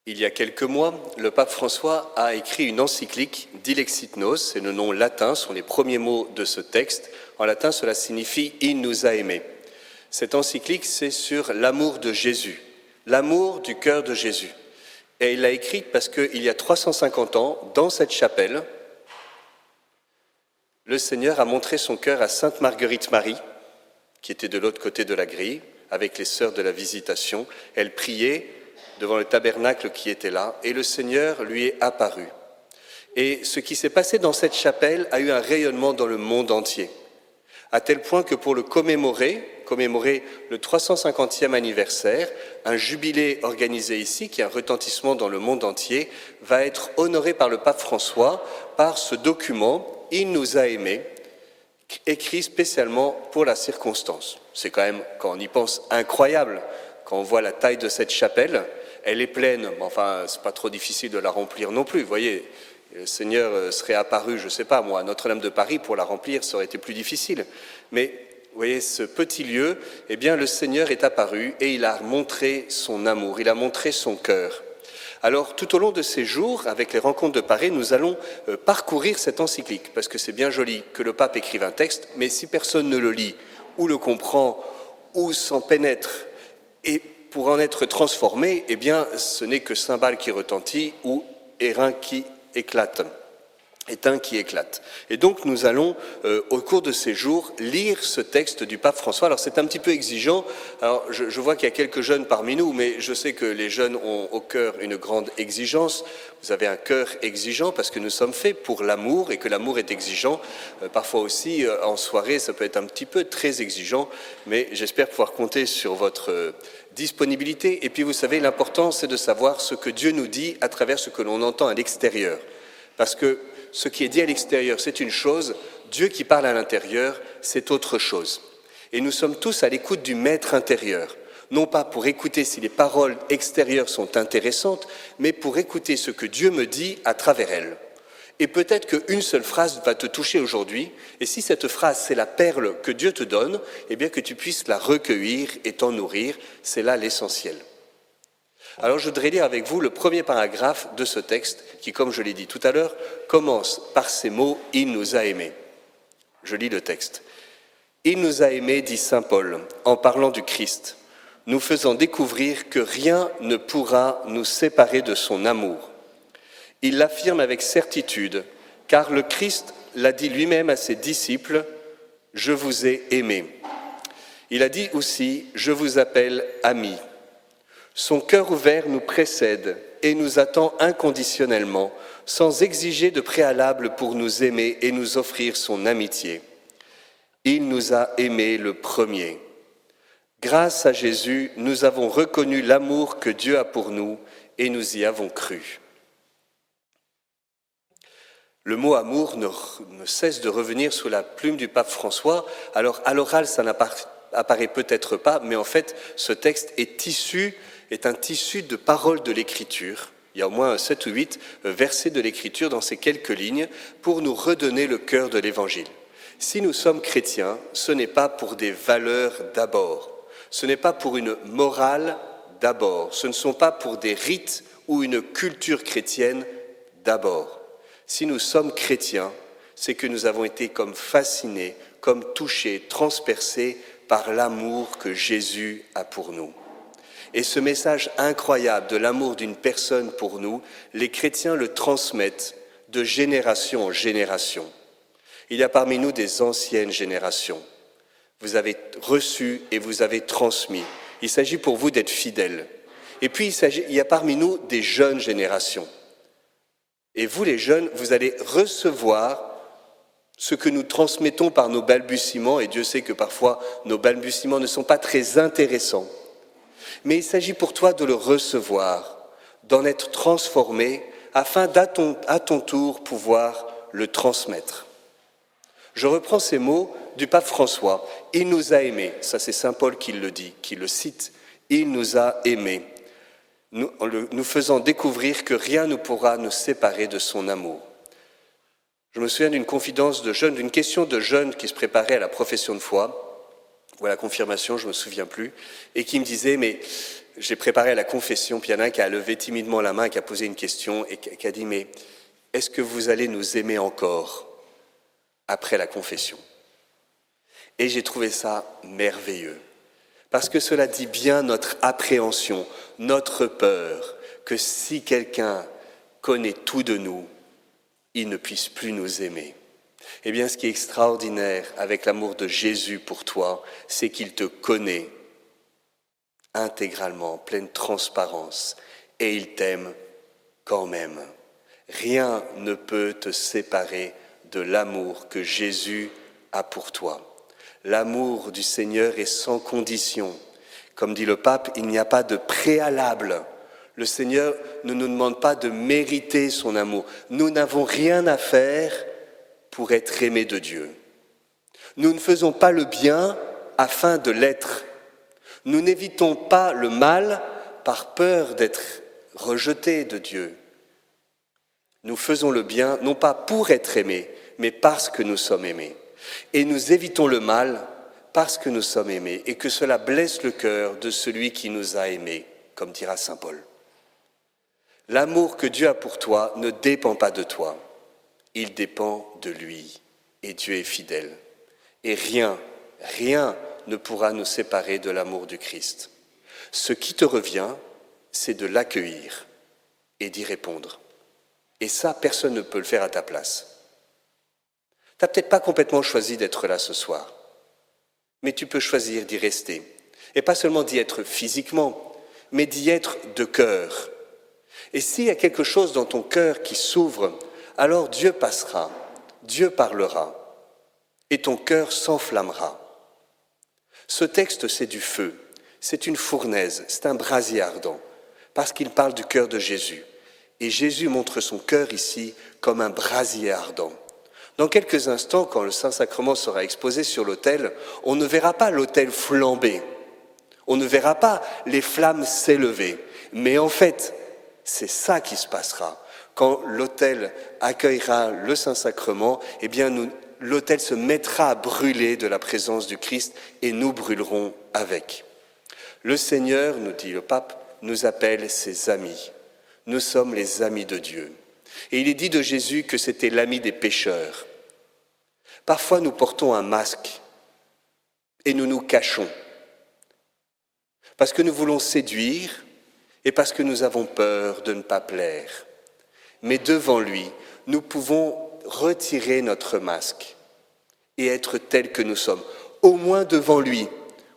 Il y a quelques mois, le pape François a écrit une encyclique, Dilexit Nos, c'est le nom latin, sont les premiers mots de ce texte. En latin, cela signifie « Il nous a aimés ». Cette encyclique, c'est sur l'amour de Jésus, l'amour du cœur de Jésus. Et il l'a écrite parce qu'il y a 350 ans, dans cette chapelle, le Seigneur a montré son cœur à Sainte Marguerite Marie, qui était de l'autre côté de la grille, avec les sœurs de la Visitation. Elle priait devant le tabernacle qui était là, et le Seigneur lui est apparu. Et ce qui s'est passé dans cette chapelle a eu un rayonnement dans le monde entier, à tel point que pour le commémorer le 350e anniversaire, un jubilé organisé ici, qui a un retentissement dans le monde entier, va être honoré par le pape François par ce document « Il nous a aimés », écrit spécialement pour la circonstance. C'est quand même, quand on y pense, incroyable, quand on voit la taille de cette chapelle. Elle est pleine, mais enfin, c'est pas trop difficile de la remplir non plus. Vous voyez, le Seigneur serait apparu, je ne sais pas moi, à Notre-Dame de Paris, pour la remplir, ça aurait été plus difficile. Mais, vous voyez, ce petit lieu, eh bien, le Seigneur est apparu et il a montré son amour, il a montré son cœur. Alors, tout au long de ces jours, avec les rencontres de Paris, nous allons parcourir cette encyclique, parce que c'est bien joli que le pape écrive un texte, mais si personne ne le lit, ou le comprend, ou s'en pénètre, et pour en être transformé, eh bien, ce n'est que cymbale qui retentit ou érein qui éclate. Éteint qui éclate. Et donc nous allons, au cours de ces jours, lire ce texte du pape François. Alors c'est un petit peu exigeant. Alors je vois qu'il y a quelques jeunes parmi nous, mais je sais que les jeunes ont au cœur une grande exigence. Vous avez un cœur exigeant parce que nous sommes faits pour l'amour et que l'amour est exigeant. Parfois aussi, en soirée, ça peut être un petit peu très exigeant, mais j'espère pouvoir compter sur votre disponibilité. Et puis vous savez, l'important, c'est de savoir ce que Dieu nous dit à travers ce que l'on entend à l'extérieur. Parce que ce qui est dit à l'extérieur, c'est une chose, Dieu qui parle à l'intérieur, c'est autre chose. Et nous sommes tous à l'écoute du maître intérieur, non pas pour écouter si les paroles extérieures sont intéressantes, mais pour écouter ce que Dieu me dit à travers elles. Et peut-être qu'une seule phrase va te toucher aujourd'hui, et si cette phrase, c'est la perle que Dieu te donne, eh bien que tu puisses la recueillir et t'en nourrir, c'est là l'essentiel. Alors je voudrais lire avec vous le premier paragraphe de ce texte qui, comme je l'ai dit tout à l'heure, commence par ces mots « Il nous a aimés ». Je lis le texte. « Il nous a aimés, dit saint Paul, en parlant du Christ, nous faisant découvrir que rien ne pourra nous séparer de son amour. Il l'affirme avec certitude, car le Christ l'a dit lui-même à ses disciples, « Je vous ai aimés ». Il a dit aussi « Je vous appelle amis ». Son cœur ouvert nous précède et nous attend inconditionnellement, sans exiger de préalable pour nous aimer et nous offrir son amitié. Il nous a aimés le premier. Grâce à Jésus, nous avons reconnu l'amour que Dieu a pour nous et nous y avons cru. Le mot amour ne cesse de revenir sous la plume du pape François. Alors à l'oral, ça n'apparaît peut-être pas, mais en fait, ce texte est un tissu de paroles de l'Écriture. Il y a au moins 7 ou 8 versets de l'Écriture dans ces quelques lignes pour nous redonner le cœur de l'Évangile. Si nous sommes chrétiens, ce n'est pas pour des valeurs d'abord, ce n'est pas pour une morale d'abord, ce ne sont pas pour des rites ou une culture chrétienne d'abord. Si nous sommes chrétiens, c'est que nous avons été comme fascinés, comme touchés, transpercés par l'amour que Jésus a pour nous. Et ce message incroyable de l'amour d'une personne pour nous, les chrétiens le transmettent de génération en génération. Il y a parmi nous des anciennes générations. Vous avez reçu et vous avez transmis. Il s'agit pour vous d'être fidèles. Et puis il y a parmi nous des jeunes générations. Et vous les jeunes, vous allez recevoir ce que nous transmettons par nos balbutiements, et Dieu sait que parfois nos balbutiements ne sont pas très intéressants. Mais il s'agit pour toi de le recevoir, d'en être transformé, afin à ton tour pouvoir le transmettre. Je reprends ces mots du pape François. Il nous a aimés, ça c'est saint Paul qui le dit, qui le cite. Il nous a aimés, nous faisant découvrir que rien ne pourra nous séparer de son amour. Je me souviens d'une confidence de jeunes, d'une question de jeunes qui se préparaient à la profession de foi. ou à la confirmation, je ne me souviens plus, et qui me disait, mais j'ai préparé à la confession, puis il y en a un qui a levé timidement la main, qui a posé une question, et qui a dit, mais est-ce que vous allez nous aimer encore après la confession ? Et j'ai trouvé ça merveilleux, parce que cela dit bien notre appréhension, notre peur, que si quelqu'un connaît tout de nous, il ne puisse plus nous aimer. Eh bien, ce qui est extraordinaire avec l'amour de Jésus pour toi, c'est qu'il te connaît intégralement, en pleine transparence, et il t'aime quand même. Rien ne peut te séparer de l'amour que Jésus a pour toi. L'amour du Seigneur est sans condition. Comme dit le pape, il n'y a pas de préalable. Le Seigneur ne nous demande pas de mériter son amour. Nous n'avons rien à faire pour être aimés de Dieu. Nous ne faisons pas le bien afin de l'être. Nous n'évitons pas le mal par peur d'être rejetés de Dieu. Nous faisons le bien non pas pour être aimés, mais parce que nous sommes aimés. Et nous évitons le mal parce que nous sommes aimés et que cela blesse le cœur de celui qui nous a aimés, comme dira saint Paul. L'amour que Dieu a pour toi ne dépend pas de toi, il dépend de lui. Et Dieu est fidèle. Et rien ne pourra nous séparer de l'amour du Christ. Ce qui te revient, c'est de l'accueillir et d'y répondre. Et ça, personne ne peut le faire à ta place. Tu n'as peut-être pas complètement choisi d'être là ce soir, mais tu peux choisir d'y rester. Et pas seulement d'y être physiquement, mais d'y être de cœur. Et s'il y a quelque chose dans ton cœur qui s'ouvre, alors Dieu passera, Dieu parlera, et ton cœur s'enflammera. Ce texte, c'est du feu, c'est une fournaise, c'est un brasier ardent, parce qu'il parle du cœur de Jésus. Et Jésus montre son cœur ici comme un brasier ardent. Dans quelques instants, quand le Saint-Sacrement sera exposé sur l'autel, on ne verra pas l'autel flamber, on ne verra pas les flammes s'élever, mais en fait, c'est ça qui se passera. Quand l'autel accueillera le Saint-Sacrement, eh bien l'autel se mettra à brûler de la présence du Christ et nous brûlerons avec. Le Seigneur, nous dit le pape, nous appelle ses amis. Nous sommes les amis de Dieu. Et il est dit de Jésus que c'était l'ami des pécheurs. Parfois, nous portons un masque et nous nous cachons parce que nous voulons séduire et parce que nous avons peur de ne pas plaire. Mais devant lui, nous pouvons retirer notre masque et être tels que nous sommes, au moins devant lui.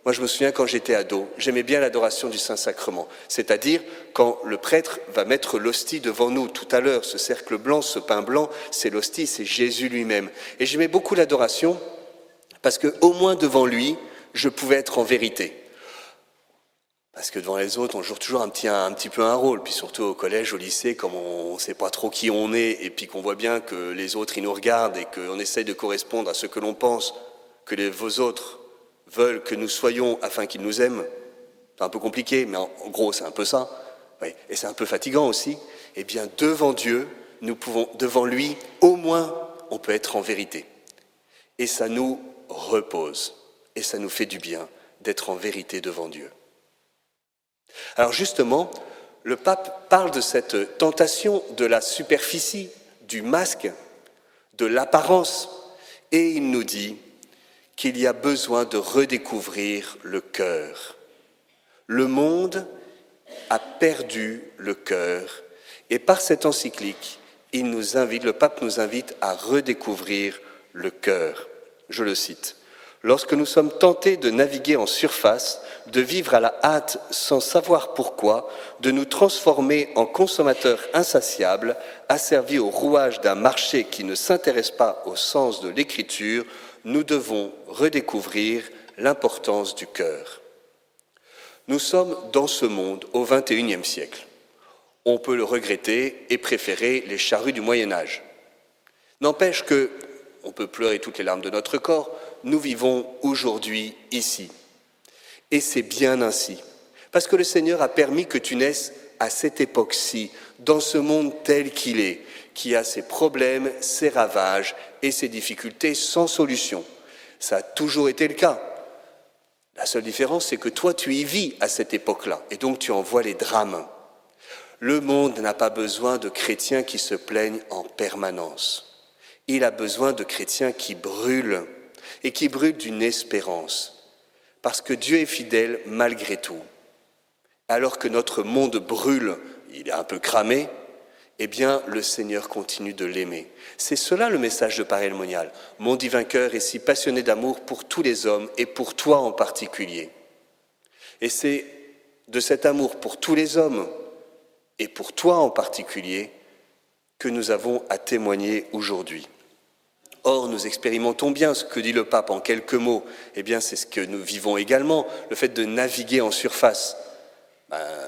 Moi, je me souviens quand j'étais ado, j'aimais bien l'adoration du Saint-Sacrement, c'est-à-dire quand le prêtre va mettre l'hostie devant nous. Tout à l'heure, ce cercle blanc, ce pain blanc, c'est l'hostie, c'est Jésus lui-même. Et j'aimais beaucoup l'adoration parce qu'au moins devant lui, je pouvais être en vérité. Parce que devant les autres, on joue toujours un petit peu un rôle. Puis surtout au collège, au lycée, comme on ne sait pas trop qui on est, et puis qu'on voit bien que les autres, ils nous regardent et qu'on essaye de correspondre à ce que l'on pense, que vos autres veulent que nous soyons afin qu'ils nous aiment. C'est un peu compliqué, mais en gros, c'est un peu ça. Oui. Et c'est un peu fatigant aussi. Eh bien, devant Dieu, nous pouvons, devant lui, au moins, on peut être en vérité. Et ça nous repose. Et ça nous fait du bien d'être en vérité devant Dieu. Alors justement, le pape parle de cette tentation de la superficie, du masque, de l'apparence, et il nous dit qu'il y a besoin de redécouvrir le cœur. Le monde a perdu le cœur, et par cette encyclique, le pape nous invite à redécouvrir le cœur. Je le cite. « Lorsque nous sommes tentés de naviguer en surface, de vivre à la hâte sans savoir pourquoi, de nous transformer en consommateurs insatiables, asservis au rouage d'un marché qui ne s'intéresse pas au sens de l'écriture, nous devons redécouvrir l'importance du cœur. » Nous sommes dans ce monde au XXIe siècle. On peut le regretter et préférer les charrues du Moyen-Âge. N'empêche que, on peut pleurer toutes les larmes de notre corps, nous vivons aujourd'hui ici. Et c'est bien ainsi, parce que le Seigneur a permis que tu naisses à cette époque-ci, dans ce monde tel qu'il est, qui a ses problèmes, ses ravages et ses difficultés sans solution. Ça a toujours été le cas. La seule différence, c'est que toi, tu y vis à cette époque-là, et donc tu en vois les drames. Le monde n'a pas besoin de chrétiens qui se plaignent en permanence. Il a besoin de chrétiens qui brûlent, et qui brûlent d'une espérance, parce que Dieu est fidèle malgré tout. Alors que notre monde brûle, il est un peu cramé, eh bien, le Seigneur continue de l'aimer. C'est cela le message de Paray le Monial. Mon divin cœur est si passionné d'amour pour tous les hommes et pour toi en particulier. Et c'est de cet amour pour tous les hommes et pour toi en particulier que nous avons à témoigner aujourd'hui. Or, nous expérimentons bien ce que dit le pape en quelques mots. Eh bien, c'est ce que nous vivons également, le fait de naviguer en surface.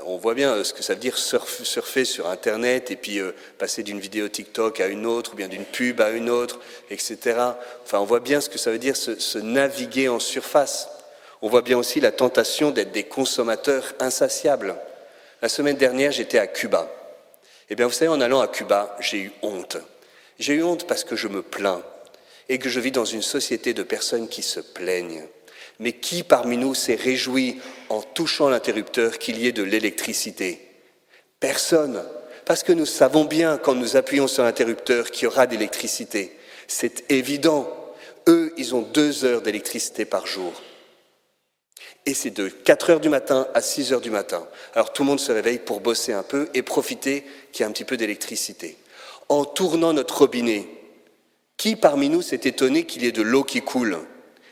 On voit bien ce que ça veut dire surfer sur Internet et puis passer d'une vidéo TikTok à une autre, ou bien d'une pub à une autre, etc. Enfin, on voit bien ce que ça veut dire se naviguer en surface. On voit bien aussi la tentation d'être des consommateurs insatiables. La semaine dernière, j'étais à Cuba. Eh bien, vous savez, en allant à Cuba, j'ai eu honte. J'ai eu honte parce que je me plains et que je vis dans une société de personnes qui se plaignent. Mais qui parmi nous s'est réjoui en touchant l'interrupteur qu'il y ait de l'électricité? Personne, parce que nous savons bien quand nous appuyons sur l'interrupteur qu'il y aura d'électricité. C'est évident. Eux, ils ont 2 heures d'électricité par jour. Et c'est de 4 heures du matin à 6 heures du matin. Alors tout le monde se réveille pour bosser un peu et profiter qu'il y ait un petit peu d'électricité. En tournant notre robinet, qui parmi nous s'est étonné qu'il y ait de l'eau qui coule?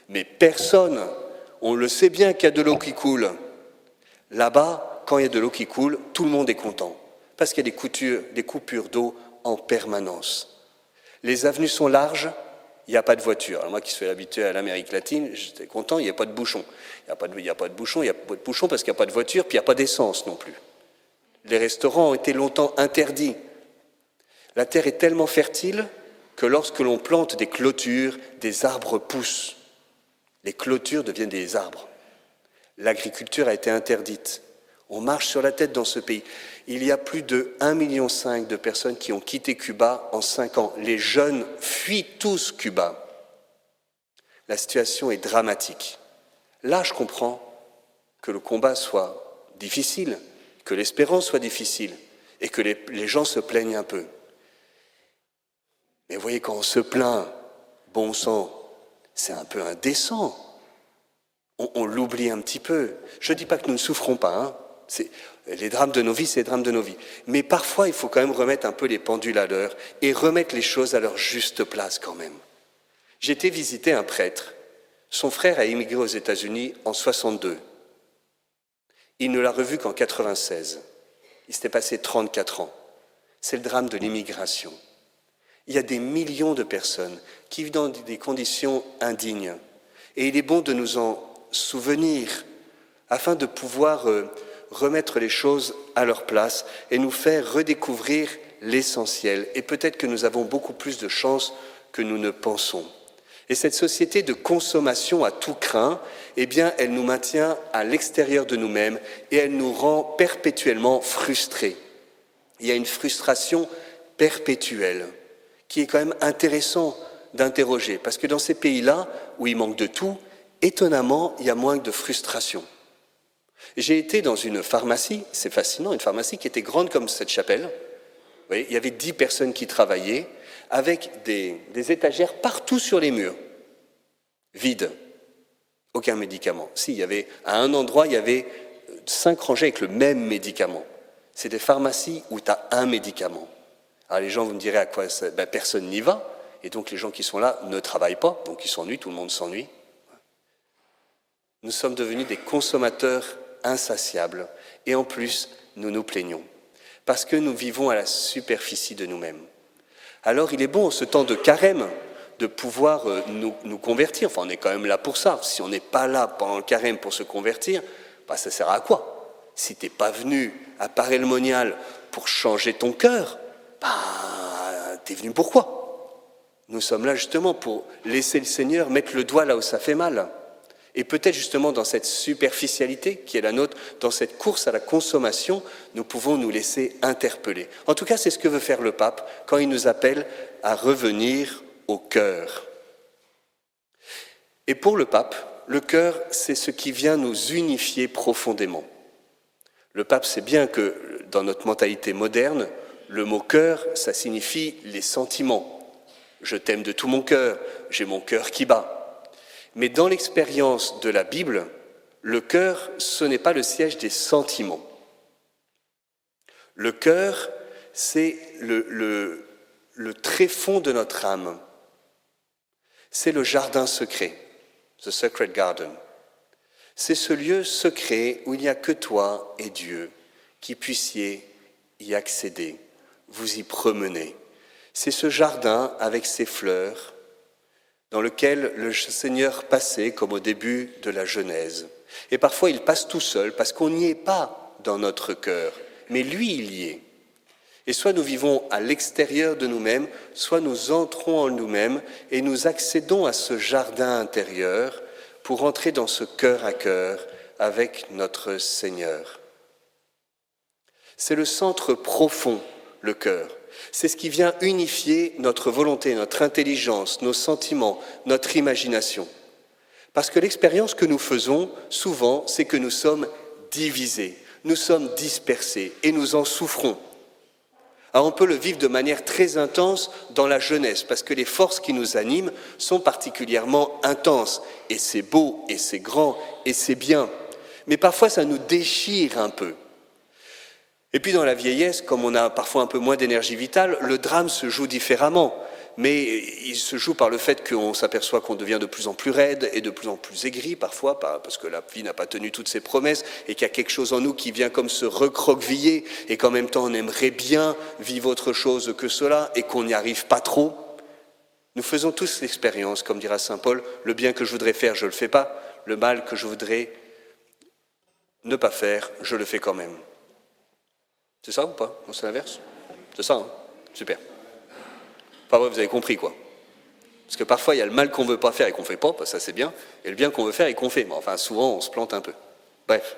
Mais personne, on le sait bien qu'il y a de l'eau qui coule. Là-bas, quand il y a de l'eau qui coule, tout le monde est content, parce qu'il y a des coupures d'eau en permanence. Les avenues sont larges, il n'y a pas de voiture. Alors moi qui suis habitué à l'Amérique latine, j'étais content, il n'y a pas de bouchon. Il n'y a pas de bouchon parce qu'il n'y a pas de voiture, puis il n'y a pas d'essence non plus. Les restaurants ont été longtemps interdits. La terre est tellement fertile que lorsque l'on plante des clôtures, des arbres poussent. Les clôtures deviennent des arbres. L'agriculture a été interdite. On marche sur la tête dans ce pays. Il y a plus de 1,5 million de personnes qui ont quitté Cuba en 5 ans. Les jeunes fuient tous Cuba. La situation est dramatique. Là, je comprends que le combat soit difficile, que l'espérance soit difficile et que les gens se plaignent un peu. Mais vous voyez, quand on se plaint, bon sang, c'est un peu indécent. On l'oublie un petit peu. Je ne dis pas que nous ne souffrons pas. Hein. Les drames de nos vies, c'est les drames de nos vies. Mais parfois, il faut quand même remettre un peu les pendules à l'heure et remettre les choses à leur juste place quand même. J'ai été visiter un prêtre. Son frère a immigré aux États-Unis en 62. Il ne l'a revu qu'en 96. Il s'était passé 34 ans. C'est le drame de l'immigration. Il y a des millions de personnes qui vivent dans des conditions indignes. Et il est bon de nous en souvenir afin de pouvoir remettre les choses à leur place et nous faire redécouvrir l'essentiel. Et peut-être que nous avons beaucoup plus de chance que nous ne pensons. Et cette société de consommation à tout crin, eh bien, elle nous maintient à l'extérieur de nous-mêmes et elle nous rend perpétuellement frustrés. Il y a une frustration perpétuelle qui est quand même intéressant d'interroger. Parce que dans ces pays-là, où il manque de tout, étonnamment, il y a moins de frustration. J'ai été dans une pharmacie, c'est fascinant, une pharmacie qui était grande comme cette chapelle. Vous voyez, il y avait 10 personnes qui travaillaient, avec des étagères partout sur les murs, vides, aucun médicament. Si, il y avait, à un endroit, il y avait 5 rangées avec le même médicament. C'est des pharmacies où tu as un médicament. Alors les gens, vous me direz à quoi ça, personne n'y va, et donc les gens qui sont là ne travaillent pas, donc ils s'ennuient, tout le monde s'ennuie. Nous sommes devenus des consommateurs insatiables, et en plus, nous nous plaignons, parce que nous vivons à la superficie de nous-mêmes. Alors il est bon, ce temps de carême, de pouvoir nous convertir. Enfin, on est quand même là pour ça. Si on n'est pas là pendant le carême pour se convertir, ça sert à quoi? Si tu n'es pas venu à Paray le Monial pour changer ton cœur, tu es venu pour quoi? Nous sommes là justement pour laisser le Seigneur mettre le doigt là où ça fait mal. Et peut-être justement dans cette superficialité qui est la nôtre, dans cette course à la consommation, nous pouvons nous laisser interpeller. En tout cas, c'est ce que veut faire le pape quand il nous appelle à revenir au cœur. Et pour le pape, le cœur, c'est ce qui vient nous unifier profondément. Le pape sait bien que dans notre mentalité moderne, le mot cœur, ça signifie les sentiments. Je t'aime de tout mon cœur, j'ai mon cœur qui bat. Mais dans l'expérience de la Bible, le cœur, ce n'est pas le siège des sentiments. Le cœur, c'est le tréfonds de notre âme. C'est le jardin secret, the sacred garden. C'est ce lieu secret où il n'y a que toi et Dieu qui puissiez y accéder, vous y promener. C'est ce jardin avec ses fleurs dans lequel le Seigneur passait comme au début de la Genèse. Et parfois il passe tout seul parce qu'on n'y est pas dans notre cœur, mais lui il y est. Et soit nous vivons à l'extérieur de nous-mêmes, soit nous entrons en nous-mêmes et nous accédons à ce jardin intérieur pour entrer dans ce cœur à cœur avec notre Seigneur. C'est le centre profond, le cœur. C'est ce qui vient unifier notre volonté, notre intelligence, nos sentiments, notre imagination. Parce que l'expérience que nous faisons, souvent, c'est que nous sommes divisés, nous sommes dispersés et nous en souffrons. Alors on peut le vivre de manière très intense dans la jeunesse, parce que les forces qui nous animent sont particulièrement intenses. Et c'est beau, et c'est grand, et c'est bien. Mais parfois ça nous déchire un peu. Et puis dans la vieillesse, comme on a parfois un peu moins d'énergie vitale, le drame se joue différemment. Mais il se joue par le fait qu'on s'aperçoit qu'on devient de plus en plus raide et de plus en plus aigri parfois, parce que la vie n'a pas tenu toutes ses promesses et qu'il y a quelque chose en nous qui vient comme se recroqueviller et qu'en même temps on aimerait bien vivre autre chose que cela et qu'on n'y arrive pas trop. Nous faisons tous l'expérience, comme dira saint Paul, le bien que je voudrais faire, je ne le fais pas, le mal que je voudrais ne pas faire, je le fais quand même. C'est ça ou pas? C'est l'inverse? C'est ça, hein? Super. Enfin bref, vous avez compris quoi. Parce que parfois il y a le mal qu'on ne veut pas faire et qu'on ne fait pas, ça c'est bien, et le bien qu'on veut faire et qu'on fait. Mais enfin souvent on se plante un peu. Bref.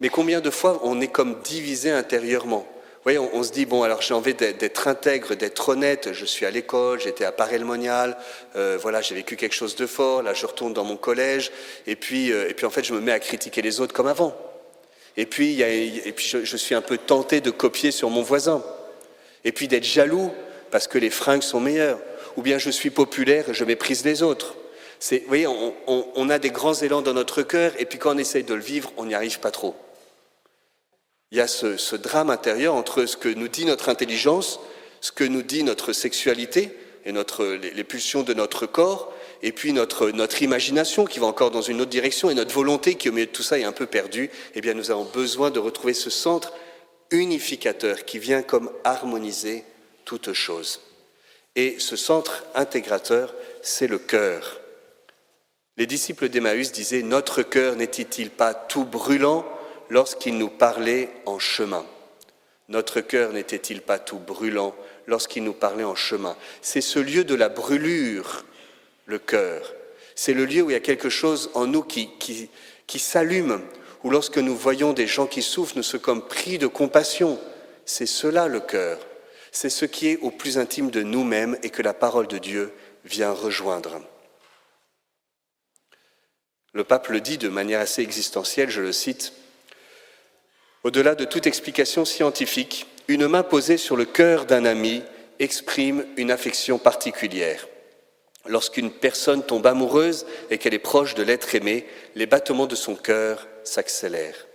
Mais combien de fois on est comme divisé intérieurement? Vous voyez, on se dit, bon alors j'ai envie d'être intègre, d'être honnête, je suis à l'école, j'étais à Paray-le-Monial, voilà, j'ai vécu quelque chose de fort, là je retourne dans mon collège, et puis en fait je me mets à critiquer les autres comme avant. Et puis je suis un peu tenté de copier sur mon voisin. Et puis d'être jaloux parce que les fringues sont meilleures. Ou bien je suis populaire et je méprise les autres. Vous voyez, on a des grands élans dans notre cœur et puis quand on essaye de le vivre, on n'y arrive pas trop. Il y a ce drame intérieur entre ce que nous dit notre intelligence, ce que nous dit notre sexualité et les pulsions de notre corps, et puis notre imagination qui va encore dans une autre direction et notre volonté qui au milieu de tout ça est un peu perdue. Eh bien nous avons besoin de retrouver ce centre unificateur qui vient comme harmoniser toute chose. Et ce centre intégrateur, c'est le cœur. Les disciples d'Emmaüs disaient « Notre cœur n'était-il pas tout brûlant lorsqu'il nous parlait en chemin ?» Notre cœur n'était-il pas tout brûlant lorsqu'il nous parlait en chemin? C'est ce lieu de la brûlure, le cœur. C'est le lieu où il y a quelque chose en nous qui s'allume, où lorsque nous voyons des gens qui souffrent, nous sommes comme pris de compassion. C'est cela le cœur. C'est ce qui est au plus intime de nous-mêmes et que la parole de Dieu vient rejoindre. Le pape le dit de manière assez existentielle, je le cite, « Au-delà de toute explication scientifique, une main posée sur le cœur d'un ami exprime une affection particulière. Lorsqu'une personne tombe amoureuse et qu'elle est proche de l'être aimé, les battements de son cœur s'accélèrent.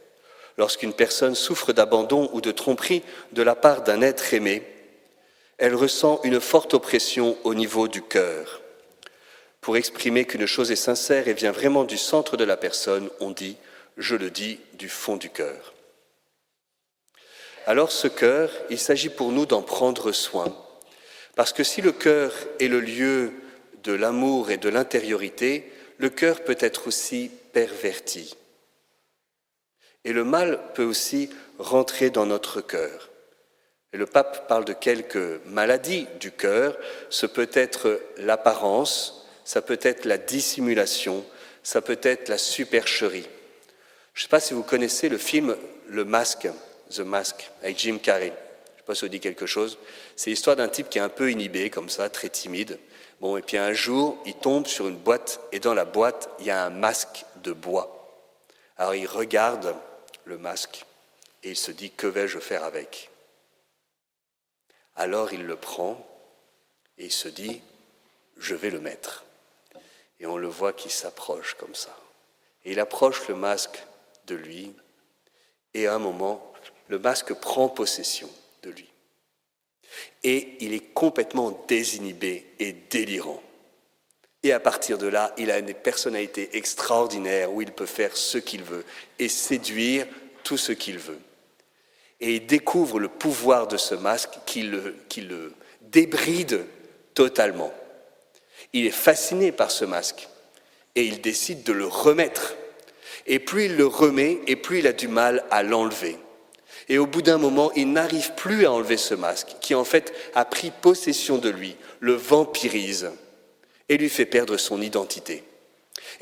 Lorsqu'une personne souffre d'abandon ou de tromperie de la part d'un être aimé, elle ressent une forte oppression au niveau du cœur. Pour exprimer qu'une chose est sincère et vient vraiment du centre de la personne, on dit « je le dis du fond du cœur ». Alors ce cœur, il s'agit pour nous d'en prendre soin. Parce que si le cœur est le lieu de l'amour et de l'intériorité, le cœur peut être aussi perverti. Et le mal peut aussi rentrer dans notre cœur. Et le pape parle de quelques maladies du cœur. Ce peut être l'apparence, ça peut être la dissimulation, ça peut être la supercherie. Je ne sais pas si vous connaissez le film Le Masque, The Mask, avec Jim Carrey. Je ne sais pas si ça vous dit quelque chose. C'est l'histoire d'un type qui est un peu inhibé, comme ça, très timide. Bon, et puis un jour, il tombe sur une boîte, et dans la boîte, il y a un masque de bois. Alors il regarde le masque, et il se dit, que vais-je faire avec ? Alors il le prend, et il se dit, je vais le mettre. Et on le voit qui s'approche comme ça. Et il approche le masque de lui, et à un moment, le masque prend possession de lui. Et il est complètement désinhibé et délirant. Et à partir de là, il a une personnalité extraordinaire où il peut faire ce qu'il veut et séduire tout ce qu'il veut. Et il découvre le pouvoir de ce masque qui le débride totalement. Il est fasciné par ce masque et il décide de le remettre. Et plus il le remet, et plus il a du mal à l'enlever. Et au bout d'un moment, il n'arrive plus à enlever ce masque, qui en fait a pris possession de lui, le vampirise, et lui fait perdre son identité.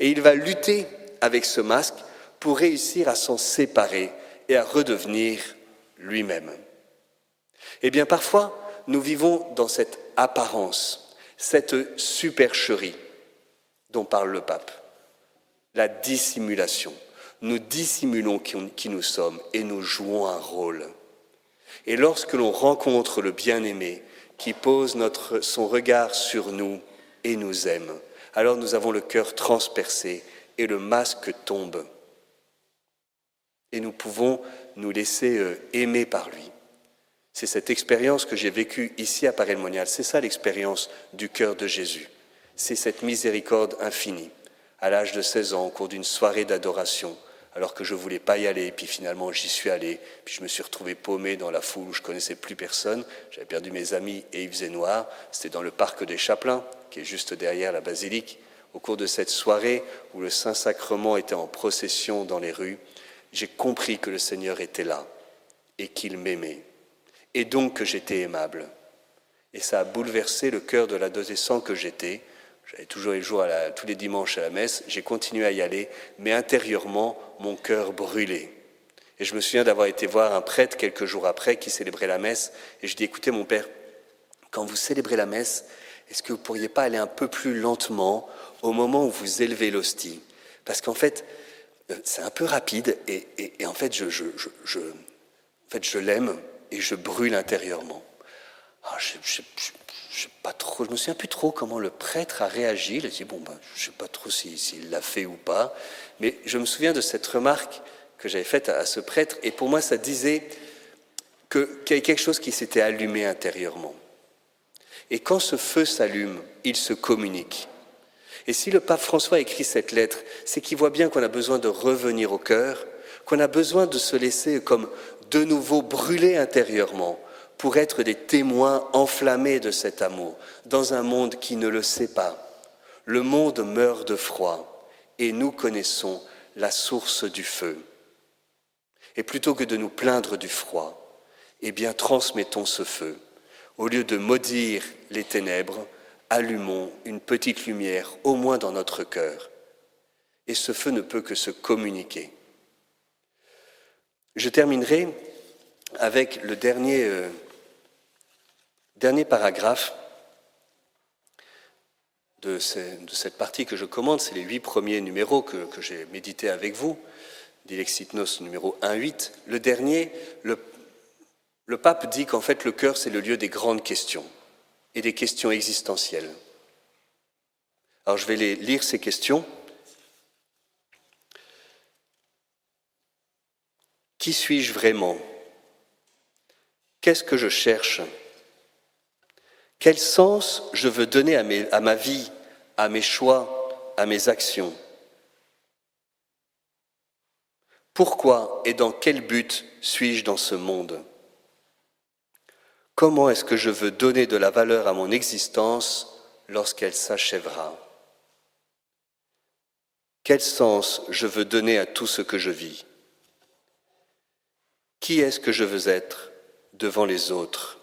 Et il va lutter avec ce masque pour réussir à s'en séparer et à redevenir lui-même. Eh bien, parfois, nous vivons dans cette apparence, cette supercherie dont parle le pape, la dissimulation. Nous dissimulons qui nous sommes et nous jouons un rôle. Et lorsque l'on rencontre le bien-aimé qui pose son regard sur nous et nous aime, alors nous avons le cœur transpercé et le masque tombe. Et nous pouvons nous laisser aimer par lui. C'est cette expérience que j'ai vécue ici à Paray-le-Monial. C'est ça l'expérience du cœur de Jésus. C'est cette miséricorde infinie. À l'âge de 16 ans, au cours d'une soirée d'adoration, alors que je ne voulais pas y aller, puis finalement j'y suis allé, puis je me suis retrouvé paumé dans la foule où je ne connaissais plus personne, j'avais perdu mes amis et il faisait noir, c'était dans le parc des Chapelains, qui est juste derrière la basilique. Au cours de cette soirée où le Saint-Sacrement était en procession dans les rues, j'ai compris que le Seigneur était là et qu'il m'aimait, et donc que j'étais aimable. Et ça a bouleversé le cœur de l'adolescent que j'étais. J'allais toujours les jours tous les dimanches à la messe, j'ai continué à y aller, mais intérieurement, mon cœur brûlait. Et je me souviens d'avoir été voir un prêtre quelques jours après qui célébrait la messe, et je dis, écoutez mon père, quand vous célébrez la messe, est-ce que vous ne pourriez pas aller un peu plus lentement au moment où vous élevez l'hostie ? Parce qu'en fait, c'est un peu rapide, et en fait, je l'aime et je brûle intérieurement. Alors, je me souviens plus trop comment le prêtre a réagi. Il a dit, je ne sais pas trop s'il l'a fait ou pas. Mais je me souviens de cette remarque que j'avais faite à ce prêtre. Et pour moi, ça disait qu'il y avait quelque chose qui s'était allumé intérieurement. Et quand ce feu s'allume, il se communique. Et si le pape François écrit cette lettre, c'est qu'il voit bien qu'on a besoin de revenir au cœur, qu'on a besoin de se laisser comme de nouveau brûler intérieurement, pour être des témoins enflammés de cet amour, dans un monde qui ne le sait pas. Le monde meurt de froid, et nous connaissons la source du feu. Et plutôt que de nous plaindre du froid, eh bien transmettons ce feu. Au lieu de maudire les ténèbres, allumons une petite lumière, au moins dans notre cœur. Et ce feu ne peut que se communiquer. Je terminerai avec le dernier paragraphe de cette partie que je commande, c'est les 8 premiers numéros que j'ai médités avec vous, Dilexit-Nos numéro 1-8. Le dernier, le pape dit qu'en fait le cœur c'est le lieu des grandes questions et des questions existentielles. Alors je vais lire ces questions. Qui suis-je vraiment ? Qu'est-ce que je cherche ? Quel sens je veux donner à ma vie, à mes choix, à mes actions ? Pourquoi et dans quel but suis-je dans ce monde ? Comment est-ce que je veux donner de la valeur à mon existence lorsqu'elle s'achèvera ? Quel sens je veux donner à tout ce que je vis ? Qui est-ce que je veux être devant les autres ?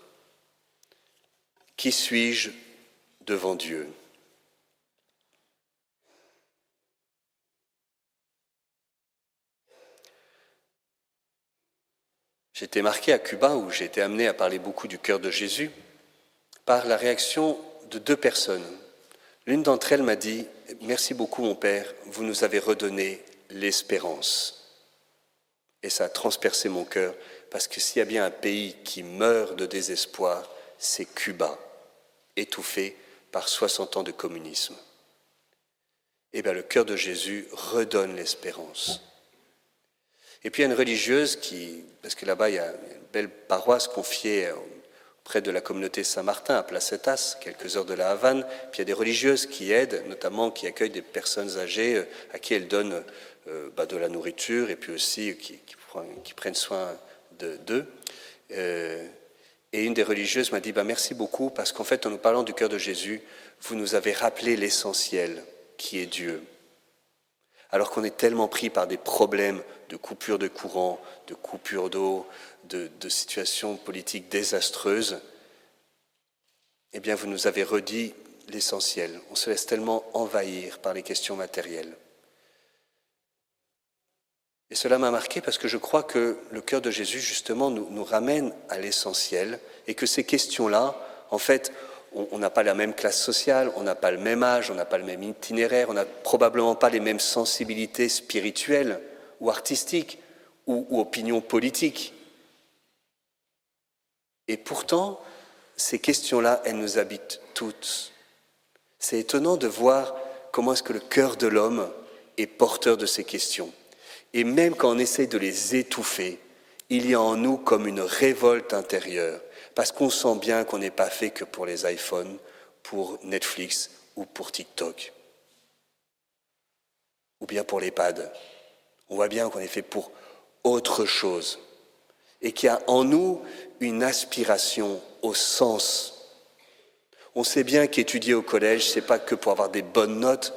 Qui suis-je devant Dieu ? J'ai été marqué à Cuba, où j'ai été amené à parler beaucoup du cœur de Jésus, par la réaction de 2 personnes. L'une d'entre elles m'a dit « Merci beaucoup mon père, vous nous avez redonné l'espérance. » Et ça a transpercé mon cœur, parce que s'il y a bien un pays qui meurt de désespoir, c'est Cuba, étouffé par 60 ans de communisme. Eh bien, le cœur de Jésus redonne l'espérance. Et puis il y a une religieuse parce que là-bas il y a une belle paroisse confiée auprès de la communauté Saint-Martin à Placetas, quelques heures de la Havane. Puis il y a des religieuses qui aident, notamment qui accueillent des personnes âgées à qui elles donnent de la nourriture et puis aussi qui prennent soin d'eux. Et une des religieuses m'a dit merci beaucoup parce qu'en fait en nous parlant du cœur de Jésus, vous nous avez rappelé l'essentiel qui est Dieu. Alors qu'on est tellement pris par des problèmes de coupure de courant, de coupure d'eau, de situations politiques désastreuses, eh bien vous nous avez redit l'essentiel. On se laisse tellement envahir par les questions matérielles. Et cela m'a marqué parce que je crois que le cœur de Jésus, justement, nous ramène à l'essentiel et que ces questions-là, en fait, on n'a pas la même classe sociale, on n'a pas le même âge, on n'a pas le même itinéraire, on n'a probablement pas les mêmes sensibilités spirituelles ou artistiques ou opinions politiques. Et pourtant, ces questions-là, elles nous habitent toutes. C'est étonnant de voir comment est-ce que le cœur de l'homme est porteur de ces questions. Et même quand on essaie de les étouffer, il y a en nous comme une révolte intérieure, parce qu'on sent bien qu'on n'est pas fait que pour les iPhones, pour Netflix ou pour TikTok, ou bien pour l'EHPAD. On voit bien qu'on est fait pour autre chose, et qu'il y a en nous une aspiration au sens. On sait bien qu'étudier au collège, c'est pas que pour avoir des bonnes notes,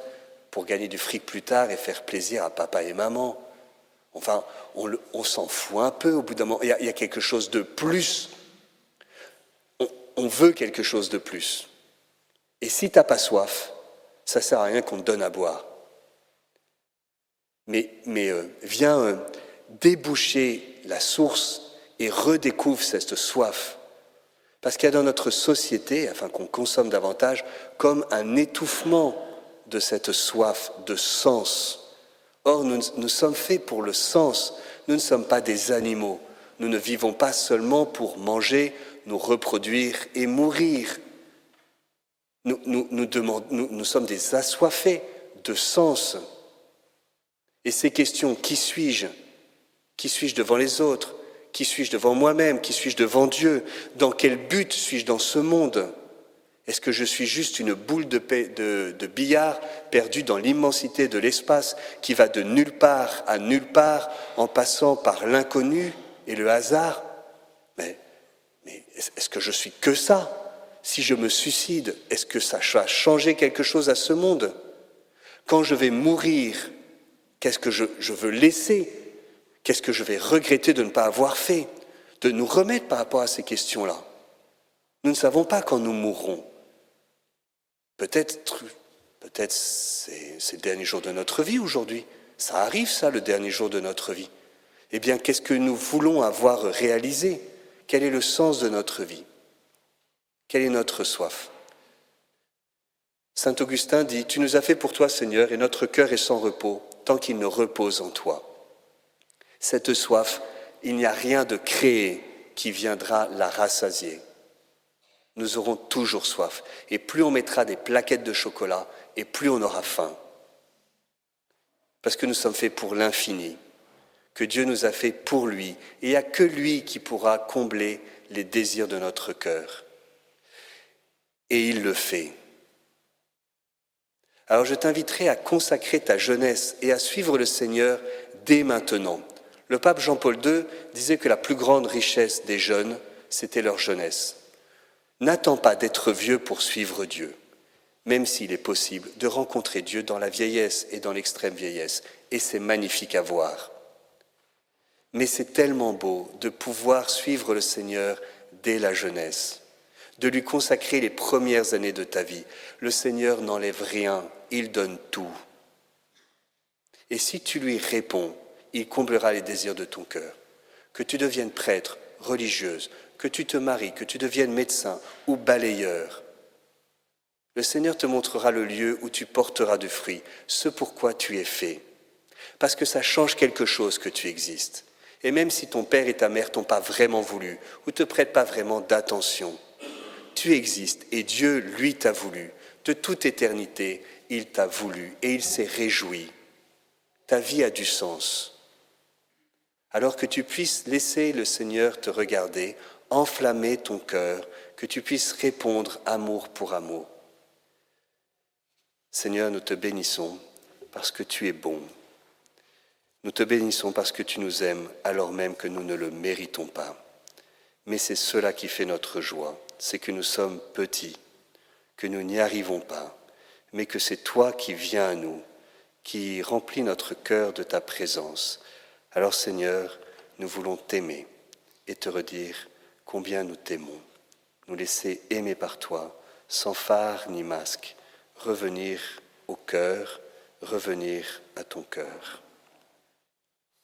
pour gagner du fric plus tard et faire plaisir à papa et maman. Enfin, on s'en fout un peu au bout d'un moment. Il y a quelque chose de plus. On veut quelque chose de plus. Et si tu n'as pas soif, ça ne sert à rien qu'on te donne à boire. Mais viens déboucher la source et redécouvre cette soif. Parce qu'il y a dans notre société, afin qu'on consomme davantage, comme un étouffement de cette soif de sens. Or, nous sommes faits pour le sens. Nous ne sommes pas des animaux. Nous ne vivons pas seulement pour manger, nous reproduire et mourir. Nous sommes des assoiffés de sens. Et ces questions, qui suis-je? Qui suis-je devant les autres? Qui suis-je devant moi-même? Qui suis-je devant Dieu? Dans quel but suis-je dans ce monde? Est-ce que je suis juste une boule de billard perdue dans l'immensité de l'espace qui va de nulle part à nulle part en passant par l'inconnu et le hasard? Mais est-ce que je suis que ça? Si je me suicide, est-ce que ça va changer quelque chose à ce monde? Quand je vais mourir, qu'est-ce que je veux laisser? Qu'est-ce que je vais regretter de ne pas avoir fait? De nous remettre par rapport à ces questions-là. Nous ne savons pas quand nous mourrons. Peut-être c'est le dernier jour de notre vie aujourd'hui. Ça arrive ça, le dernier jour de notre vie. Eh bien, qu'est-ce que nous voulons avoir réalisé? Quel est le sens de notre vie? Quelle est notre soif? Saint Augustin dit « Tu nous as fait pour toi, Seigneur, et notre cœur est sans repos, tant qu'il ne repose en toi. » Cette soif, il n'y a rien de créé qui viendra la rassasier. Nous aurons toujours soif. Et plus on mettra des plaquettes de chocolat, et plus on aura faim. Parce que nous sommes faits pour l'infini, que Dieu nous a fait pour lui. Et il n'y a que lui qui pourra combler les désirs de notre cœur. Et il le fait. Alors je t'inviterai à consacrer ta jeunesse et à suivre le Seigneur dès maintenant. Le pape Jean-Paul II disait que la plus grande richesse des jeunes, c'était leur jeunesse. N'attends pas d'être vieux pour suivre Dieu, même s'il est possible de rencontrer Dieu dans la vieillesse et dans l'extrême vieillesse, et c'est magnifique à voir. Mais c'est tellement beau de pouvoir suivre le Seigneur dès la jeunesse, de lui consacrer les premières années de ta vie. Le Seigneur n'enlève rien, il donne tout. Et si tu lui réponds, il comblera les désirs de ton cœur. Que tu deviennes prêtre, religieuse, que tu te maries, que tu deviennes médecin ou balayeur, Le Seigneur te montrera le lieu où tu porteras du fruit, ce pourquoi tu es fait. Parce que ça change quelque chose que tu existes. Et même si ton père et ta mère t'ont pas vraiment voulu ou te prêtent pas vraiment d'attention, tu existes et Dieu, lui, t'a voulu. De toute éternité, il t'a voulu et il s'est réjoui. Ta vie a du sens. Alors que tu puisses laisser le Seigneur te regarder, enflammer ton cœur, que tu puisses répondre amour pour amour. Seigneur, nous te bénissons parce que tu es bon. Nous te bénissons parce que tu nous aimes alors même que nous ne le méritons pas. Mais c'est cela qui fait notre joie, c'est que nous sommes petits, que nous n'y arrivons pas, mais que c'est toi qui viens à nous, qui remplis notre cœur de ta présence. Alors Seigneur, nous voulons t'aimer et te redire combien nous t'aimons. Nous laisser aimer par toi, sans phare ni masque, revenir au cœur, revenir à ton cœur.